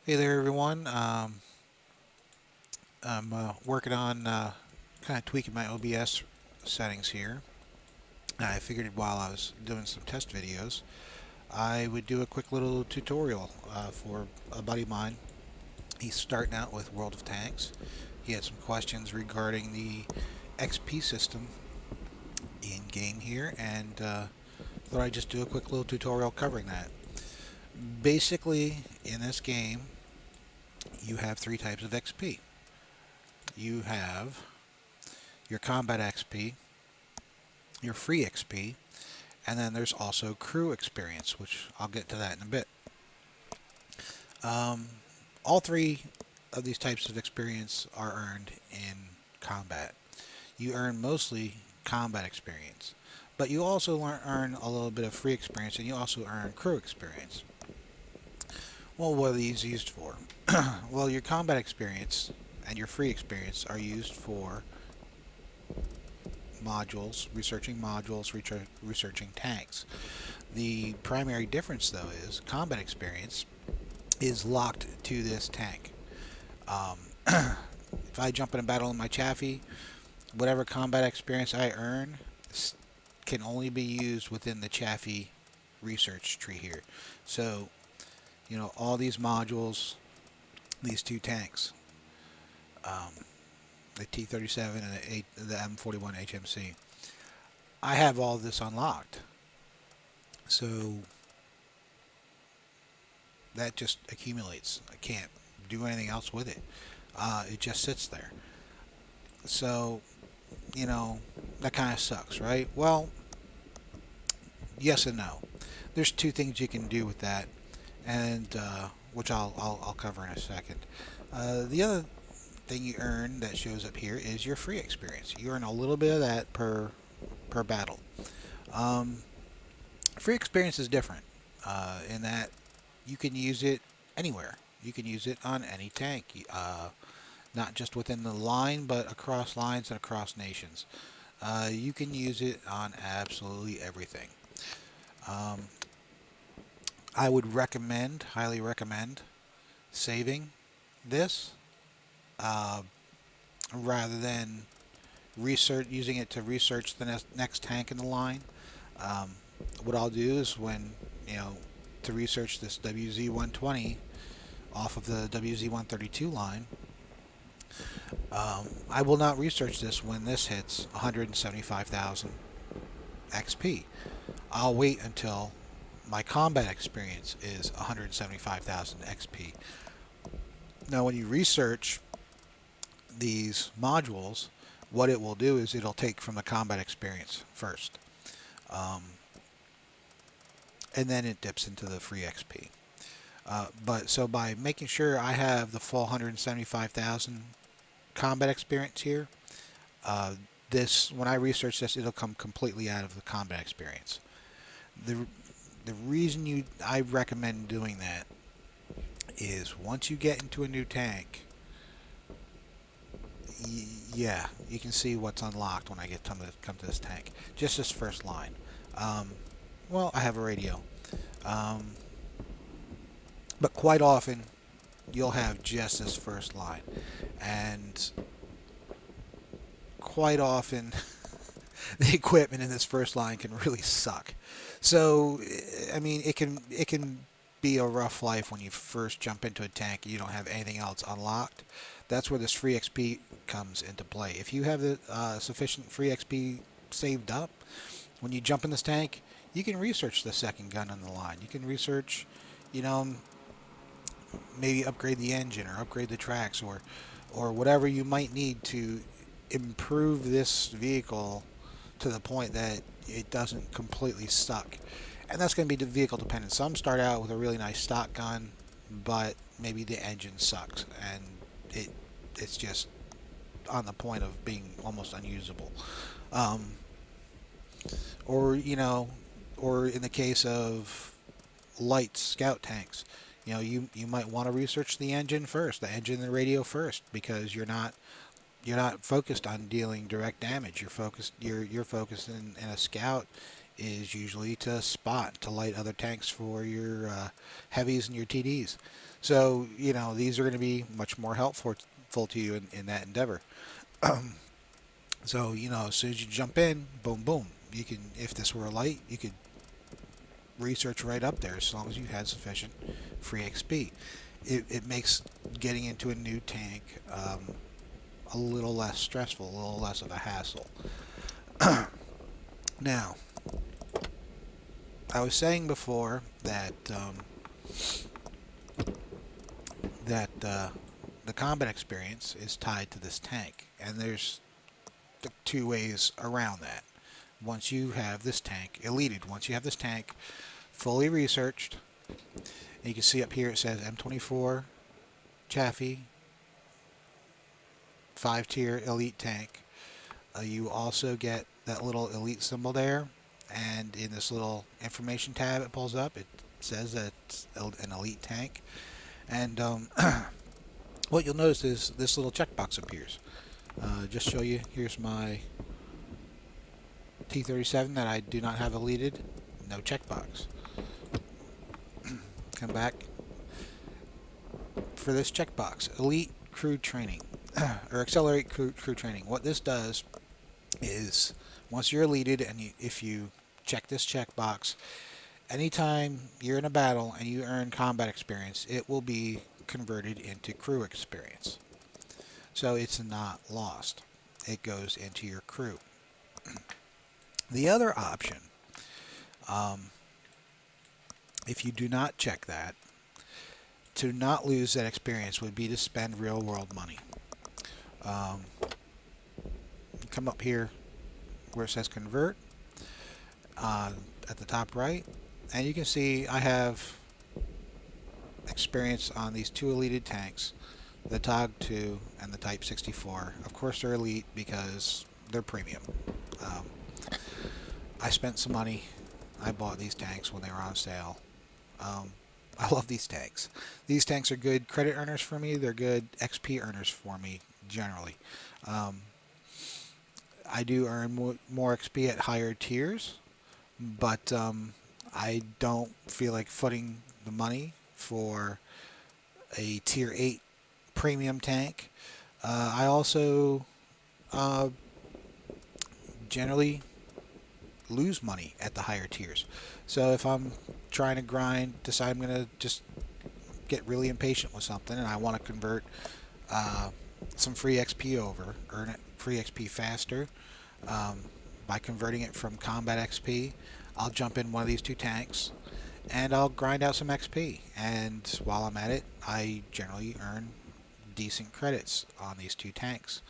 Hey there, everyone. I'm working on kind of tweaking my OBS settings here. I figured while I was doing some test videos, I would do a quick little tutorial for a buddy of mine. He's starting out with World of Tanks. He had some questions regarding the XP system in game here, and thought I'd just do a quick little tutorial covering that. Basically, in this game, you have three types of XP. You have your combat XP, your free XP, and then there's also crew experience, which I'll get to that in a bit. Um, all three of these types of experience are earned in combat. You earn mostly combat experience, but you also earn a little bit of free experience, and you also earn crew experience. Well, what are these used for? Well, your combat experience and your free experience are used for modules, researching tanks. The primary difference, though, is combat experience is locked to this tank. Um, if I jump in a battle in my Chaffee, whatever combat experience I earn can only be used within the Chaffee research tree here. So, all these modules, these two tanks, um, the T-37 and the M41 HMC, I have all this unlocked. So that just accumulates. I can't do anything else with it. It just sits there. So, that kind of sucks, right? Well, yes and no. There's two things you can do with that, and which I'll cover in a second. The other thing you earn that shows up here is your free experience. You earn a little bit of that per battle. Um, Free experience is different in that you can use it anywhere. You can use it on any tank, not just within the line, but across lines and across nations. You can use it on absolutely everything. Um, I would highly recommend, saving this uh, rather than using it to research the next tank in the line. Um, what I'll do is to research this WZ-120 off of the WZ-132 line, I will not research this when this hits 175,000 XP. I'll wait until my combat experience is 175,000 XP. Now, when you research these modules, what it will do is it'll take from the combat experience first. Um, and then it dips into the free XP. But so by making sure I have the full 175,000 combat experience here, this when I research this, it'll come completely out of the combat experience. The the reason I recommend doing that is once you get into a new tank, yeah, you can see what's unlocked when I come to this tank. Just this first line. Um, well, I have a radio. Um, but quite often, you'll have just this first line. And quite often, the equipment in this first line can really suck. So, I mean, it can be a rough life when you first jump into a tank and you don't have anything else unlocked. That's where this free XP comes into play. If you have the sufficient free XP saved up, when you jump in this tank, you can research the second gun on the line. You can research, you know, maybe upgrade the engine or upgrade the tracks or whatever you might need to improve this vehicle to the point that it doesn't completely suck. And that's going to be vehicle dependent. Some start out with a really nice stock gun, but maybe the engine sucks and it's just on the point of being almost unusable. Um, or or in the case of light scout tanks, you might want to research the engine first, the engine and the radio first, because you're not focused on dealing direct damage. You're focused in a scout is usually to spot, to light other tanks for your heavies and your TDs. So, these are going to be much more helpful to you in that endeavor. So, as soon as you jump in, boom, boom, you can, if this were a light, you could research right up there as long as you had sufficient free XP. It makes getting into a new tank a little less stressful, a little less of a hassle. Now, I was saying before that the combat experience is tied to this tank, and there's two ways around that. Once you have this tank elited, once you have this tank fully researched, and you can see up here it says M24 Chaffee 5-tier elite tank. You also get that little elite symbol there, and in this little information tab it pulls up, it says that it's an elite tank. And what you'll notice is this little checkbox appears. Just show you, here's my T-37 that I do not have elited. No checkbox. Come back for this checkbox, elite crew training or accelerate crew training. What this does is, once you're elited and if you check this checkbox, anytime you're in a battle and you earn combat experience, it will be converted into crew experience. So it's not lost. It goes into your crew. The other option, if you do not check that, to not lose that experience would be to spend real world money. Come up here where it says convert at the top right, and you can see I have experience on these two elited tanks, the TOG 2 and the Type 64. Of course they're elite because they're premium. I spent some money. I bought these tanks when they were on sale. I love these tanks. These tanks are good credit earners for me. They're good XP earners for me generally. I do earn more XP at higher tiers, but I don't feel like footing the money for a tier 8 premium tank. I also generally lose money at the higher tiers. So if I'm trying to grind, decide I'm going to just get really impatient with something and I want to convert some free XP over, earn it free XP faster by converting it from combat XP, I'll jump in one of these two tanks and I'll grind out some XP. And while I'm at it, I generally earn decent credits on these two tanks.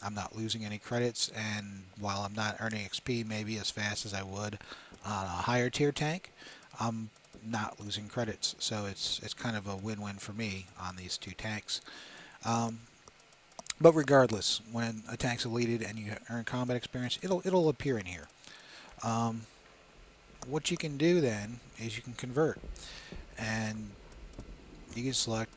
I'm not losing any credits, and while I'm not earning XP maybe as fast as I would on a higher tier tank, I'm not losing credits. So it's kind of a win-win for me on these two tanks. But regardless, when a tank's elited and you earn combat experience, it'll appear in here. What you can do then is you can convert, and you can select,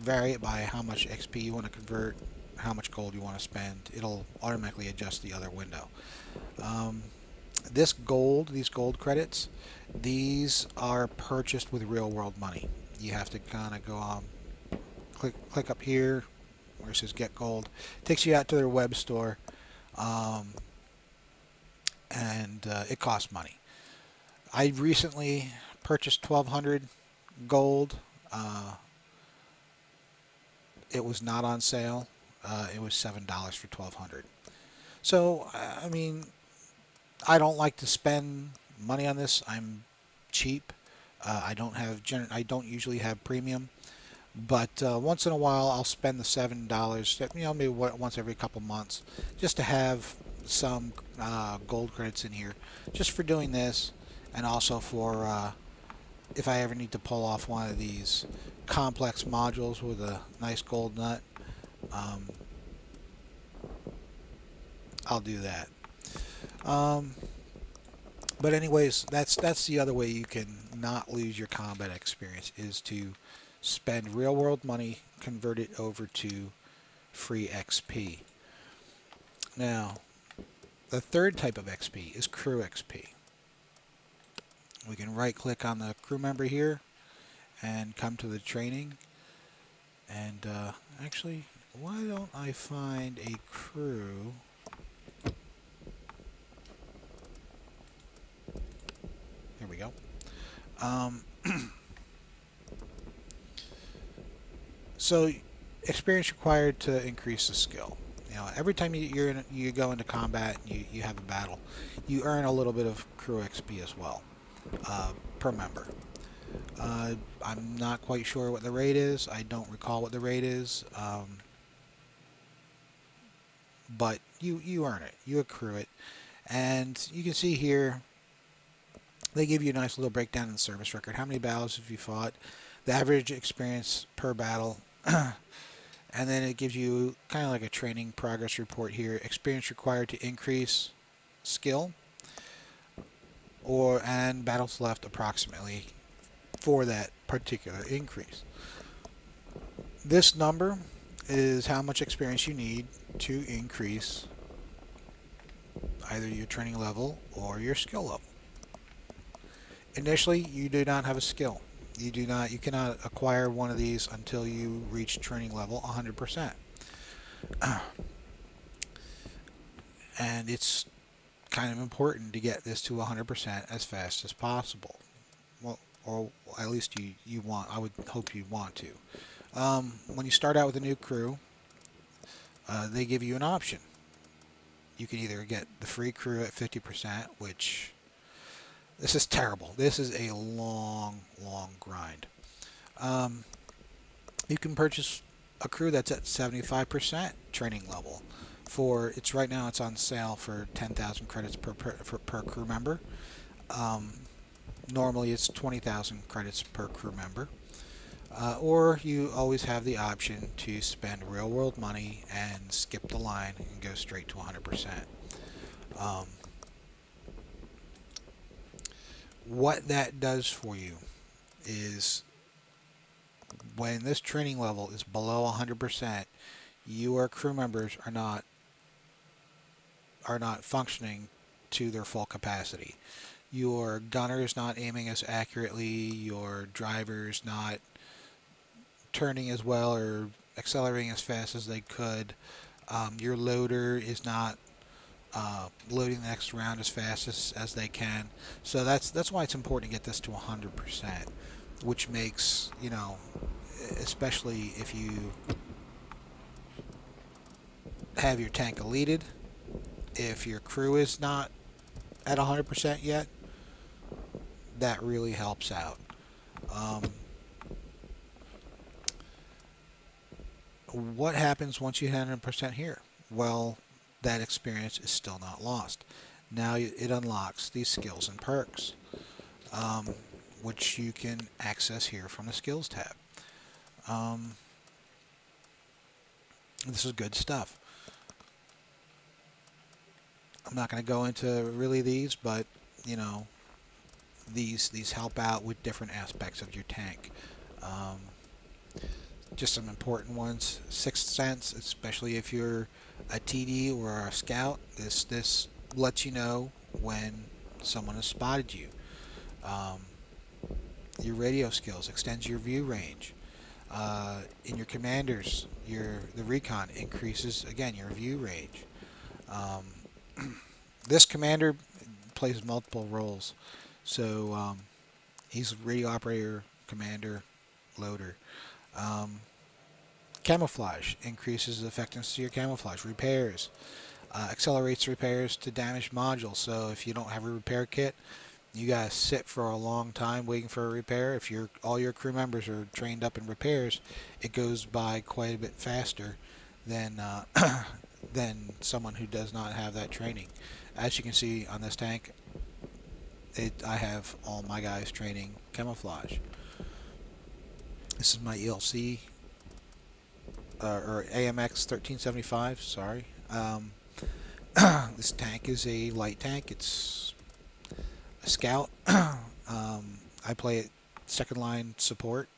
vary it by how much XP you want to convert, how much gold you want to spend. It'll automatically adjust the other window. These gold credits, these are purchased with real world money. You have to kind of go on, click up here where it says get gold. It takes you out to their web store, and it costs money. I recently purchased 1,200 gold. It was not on sale. It was $7 for 1,200. So, I mean, I don't like to spend money on this. I'm cheap. I don't usually have premium, but once in a while I'll spend the $7. Maybe once every couple months, just to have some gold credits in here, just for doing this, and also for if I ever need to pull off one of these complex modules with a nice gold nut. I'll do that. But anyways, that's the other way you can not lose your combat experience, is to spend real world money, convert it over to free XP. Now, The third type of XP is crew XP. We can right click on the crew member here and come to the training. And actually, why don't I find a crew? Here we go. Um, so, experience required to increase the skill. You know, every time you go into combat and you have a battle, you earn a little bit of crew XP as well per member. I'm not quite sure what the rate is. I don't recall what the rate is, but you earn it. You accrue it, and you can see here they give you a nice little breakdown in the service record. How many battles have you fought? The average experience per battle. And then it gives you kind of like a training progress report here. Experience required to increase skill, and battles left approximately for that particular increase. This number is how much experience you need to increase either your training level or your skill level. Initially, you do not have a skill. You cannot acquire one of these until you reach training level 100%. And it's kind of important to get this to 100% as fast as possible. Well, or at least you want. I would hope you want to. When you start out with a new crew, they give you an option. You can either get the free crew at 50%, which this is terrible. This is a long grind. You can purchase a crew that's at 75% training level. Right now it's on sale for 10,000 credits per crew member. Normally it's 20,000 credits per crew member. Or you always have the option to spend real world money and skip the line and go straight to 100%. What that does for you is when this training level is below 100%, your crew members are not functioning to their full capacity. Your gunner is not aiming as accurately, your driver's not turning as well or accelerating as fast as they could. Your loader is not loading the next round as fast as they can. So that's why it's important to get this to 100%, which makes, especially if you have your tank deleted, if your crew is not at 100% yet, that really helps out. What happens once you hit 100% here? Well, that experience is still not lost. Now it unlocks these skills and perks, which you can access here from the skills tab. This is good stuff. I'm not going to go into really these, but these help out with different aspects of your tank. Just some important ones. Sixth Sense, especially if you're a TD or a scout, this lets you know when someone has spotted you. Your radio skills extends your view range. In your commanders, the recon increases again your view range. This commander plays multiple roles, so he's radio operator, commander, loader. Camouflage increases the effectiveness of your camouflage. Repairs accelerates repairs to damaged modules. So if you don't have a repair kit, you gotta sit for a long time waiting for a repair. If all your crew members are trained up in repairs, it goes by quite a bit faster than than someone who does not have that training. As you can see on this tank, I have all my guys training camouflage. This is my ELC or AMX 1375. Sorry. This tank is a light tank. It's a scout. I play it second line support,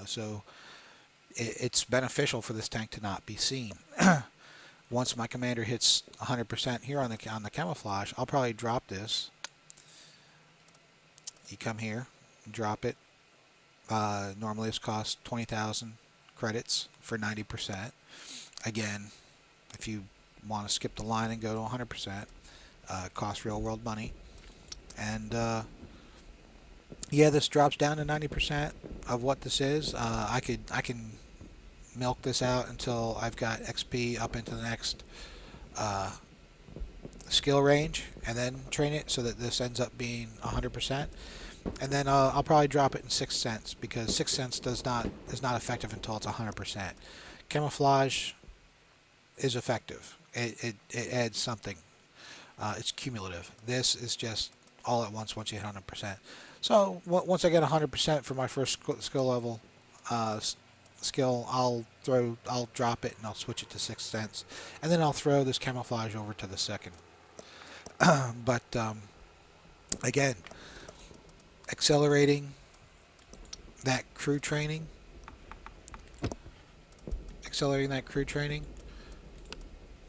so it's beneficial for this tank to not be seen. Once my commander hits 100% here on the camouflage, I'll probably drop this. You come here, drop it. Normally this costs 20,000 credits for 90%. Again, if you want to skip the line and go to 100%, it costs real world money. And yeah, this drops down to 90% of what this is. I can milk this out until I've got XP up into the next skill range, and then train it so that this ends up being 100%. And then I'll probably drop it in 6 cents, because 6 cents is not effective until it's 100%. Camouflage is effective. It adds something. It's cumulative. This is just all at once you hit 100%. So once I get 100% for my first skill level skill, I'll drop it and I'll switch it to 6 cents, and then I'll throw this camouflage over to the second. But again, accelerating that crew training,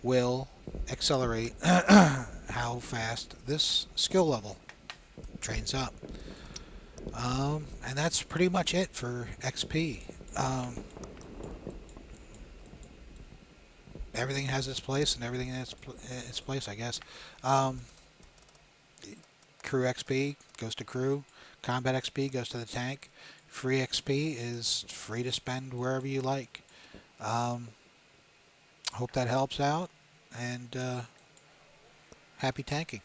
will accelerate how fast this skill level trains up. And that's pretty much it for XP. Everything has its place, and everything in its place, I guess. Crew XP goes to crew. Combat XP goes to the tank. Free XP is free to spend wherever you like. Hope that helps out, and happy tanking.